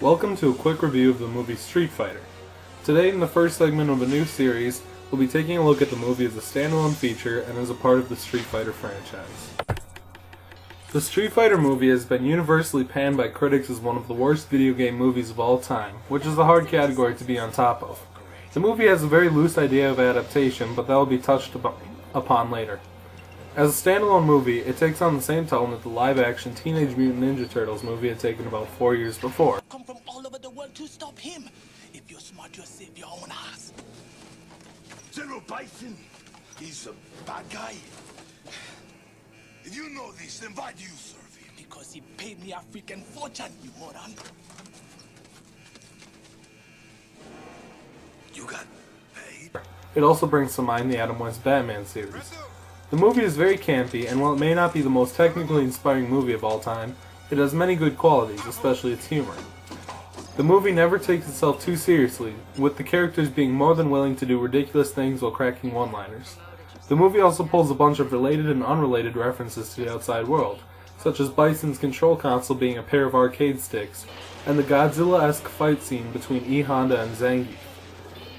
Welcome to a quick review of the movie Street Fighter. Today, in the first segment of a new series, we'll be taking a look at the movie as a standalone feature and as a part of the Street Fighter franchise. The Street Fighter movie has been universally panned by critics as one of the worst video game movies of all time, which is a hard category to be on top of. The movie has a very loose idea of adaptation, but that will be touched upon later. As a standalone movie, it takes on the same tone that the live-action Teenage Mutant Ninja Turtles movie had taken about 4 years before. Come from all over the world to stop him. If you're smart, you'll save your own ass. General Bison, he's a bad guy. If you know this, then why do you serve him? Because he paid me a freaking fortune, you moron. You got paid? It also brings to mind the Adam West Batman series. The movie is very campy, and while it may not be the most technically inspiring movie of all time, it has many good qualities, especially its humor. The movie never takes itself too seriously, with the characters being more than willing to do ridiculous things while cracking one-liners. The movie also pulls a bunch of related and unrelated references to the outside world, such as Bison's control console being a pair of arcade sticks, and the Godzilla-esque fight scene between E. Honda and Zangief.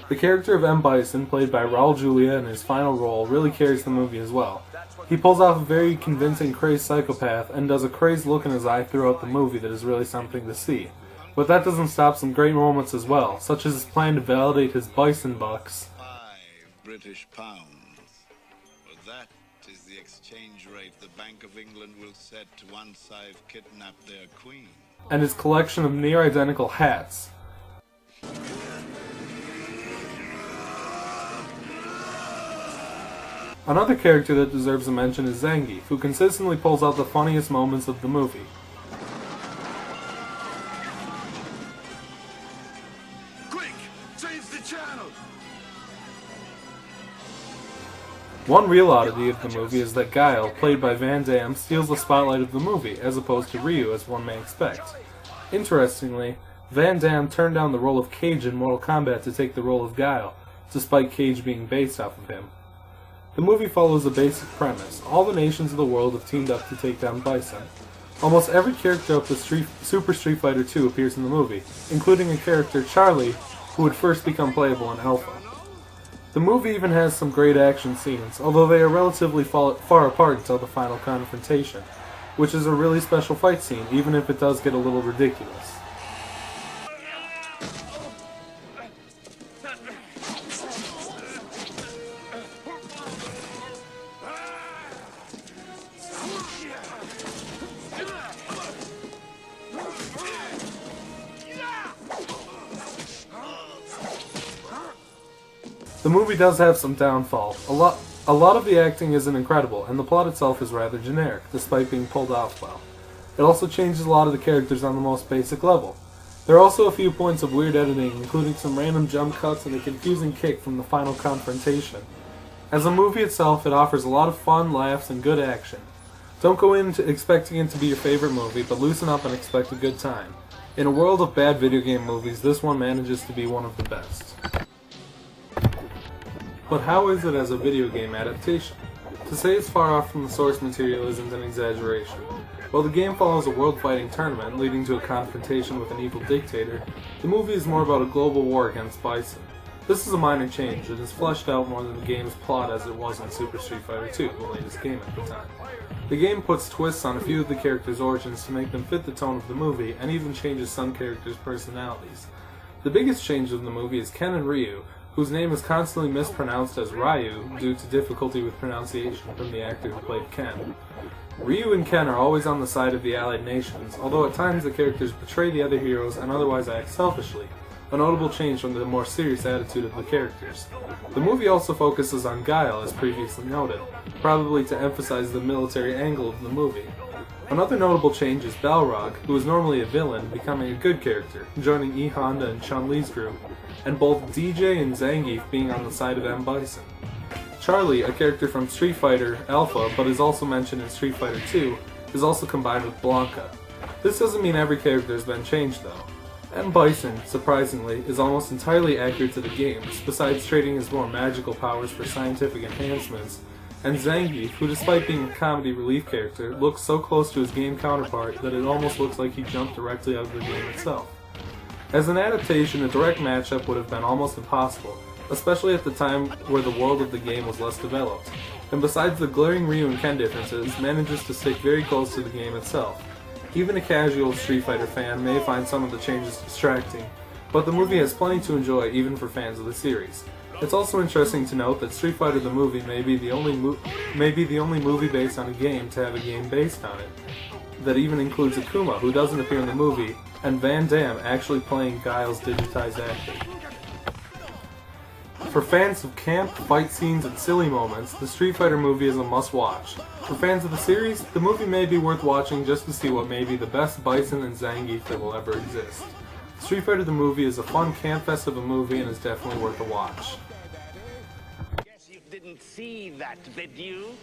The character of M. Bison, played by Raul Julia in his final role, really carries the movie as well. He pulls off a very convincing crazed psychopath and does a crazed look in his eye throughout the movie that is really something to see. But that doesn't stop some great moments as well, such as his plan to validate his Bison bucks. £5 British. That is the exchange rate the Bank of England will set once I've kidnapped their queen. And his collection of near-identical hats. Another character that deserves a mention is Zangief, who consistently pulls out the funniest moments of the movie. Quick, change the channel! One real oddity of the movie is that Guile, played by Van Damme, steals the spotlight of the movie, as opposed to Ryu, as one may expect. Interestingly, Van Damme turned down the role of Cage in Mortal Kombat to take the role of Guile, despite Cage being based off of him. The movie follows a basic premise. All the nations of the world have teamed up to take down Bison. Almost every character of the Super Street Fighter 2 appears in the movie, including a character, Charlie, who would first become playable in Alpha. The movie even has some great action scenes, although they are relatively far apart until the final confrontation, which is a really special fight scene, even if it does get a little ridiculous. The movie does have some downfall. A lot of the acting isn't incredible, and the plot itself is rather generic, despite being pulled off well. It also changes a lot of the characters on the most basic level. There are also a few points of weird editing, including some random jump cuts and a confusing kick from the final confrontation. As a movie itself, it offers a lot of fun, laughs, and good action. Don't go in expecting it to be your favorite movie, but loosen up and expect a good time. In a world of bad video game movies, this one manages to be one of the best. But how is it as a video game adaptation? To say it's far off from the source material isn't an exaggeration. While the game follows a world-fighting tournament leading to a confrontation with an evil dictator, the movie is more about a global war against Bison. This is a minor change that is fleshed out more than the game's plot as it was in Super Street Fighter 2, the latest game at the time. The game puts twists on a few of the characters' origins to make them fit the tone of the movie, and even changes some characters' personalities. The biggest change of the movie is Ken and Ryu, whose name is constantly mispronounced as Ryu due to difficulty with pronunciation from the actor who played Ken. Ryu and Ken are always on the side of the allied nations, although at times the characters betray the other heroes and otherwise act selfishly, a notable change from the more serious attitude of the characters. The movie also focuses on Guile, as previously noted, probably to emphasize the military angle of the movie. Another notable change is Balrog, who is normally a villain, becoming a good character, joining E. Honda and Chun-Li's group, and both DJ and Zangief being on the side of M. Bison. Charlie, a character from Street Fighter Alpha, but is also mentioned in Street Fighter 2, is also combined with Blanca. This doesn't mean every character has been changed though. M. Bison, surprisingly, is almost entirely accurate to the games, besides trading his more magical powers for scientific enhancements, and Zangief, who despite being a comedy relief character, looks so close to his game counterpart that it almost looks like he jumped directly out of the game itself. As an adaptation, a direct matchup would have been almost impossible, especially at the time where the world of the game was less developed, and besides the glaring Ryu and Ken differences, manages to stick very close to the game itself. Even a casual Street Fighter fan may find some of the changes distracting, but the movie has plenty to enjoy even for fans of the series. It's also interesting to note that Street Fighter the movie may be the only movie based on a game to have a game based on it, that even includes Akuma, who doesn't appear in the movie, and Van Damme actually playing Guile's digitized acting. For fans of camp, fight scenes, and silly moments, the Street Fighter movie is a must-watch. For fans of the series, the movie may be worth watching just to see what may be the best Bison and Zangief that will ever exist. Street Fighter the movie is a fun camp fest of a movie and is definitely worth a watch. Guess you didn't see that, did you?